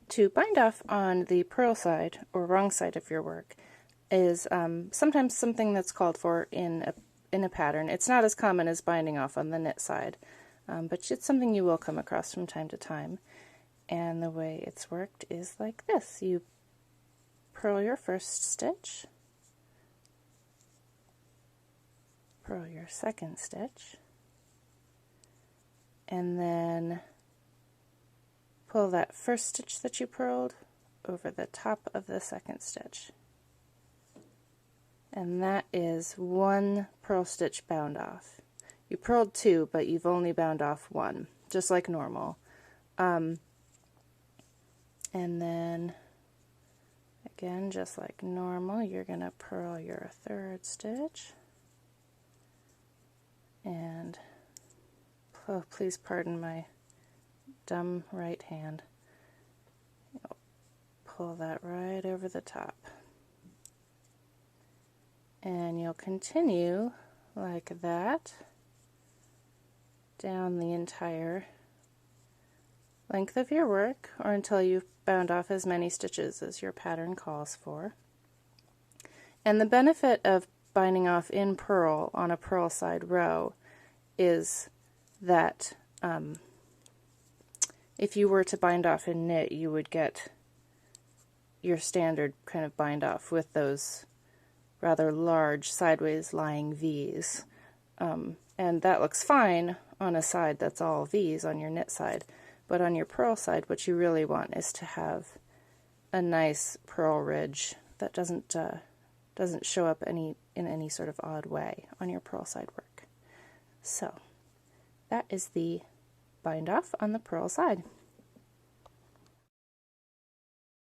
To bind off on the purl side, or wrong side of your work, is sometimes something that's called for in a pattern. It's not as common as binding off on the knit side, but it's something you will come across from time to time. And the way it's worked is like this. You purl your first stitch, purl your second stitch, and then pull that first stitch that you purled over the top of the second stitch. And that is one purl stitch bound off. You purled two, but you've only bound off one, just like normal. And then, again, just like normal, you're going to purl your third stitch. And, oh, please pardon my dumb right hand. You'll pull that right over the top. And you'll continue like that down the entire length of your work, or until you've bound off as many stitches as your pattern calls for. And the benefit of binding off in purl on a purl side row is that if you were to bind off in knit, you would get your standard kind of bind off with those rather large sideways lying V's. And that looks fine on a side that's all V's on your knit side, but on your purl side what you really want is to have a nice purl ridge that doesn't show up in any sort of odd way on your purl side work. So that is the bind off on the purl side.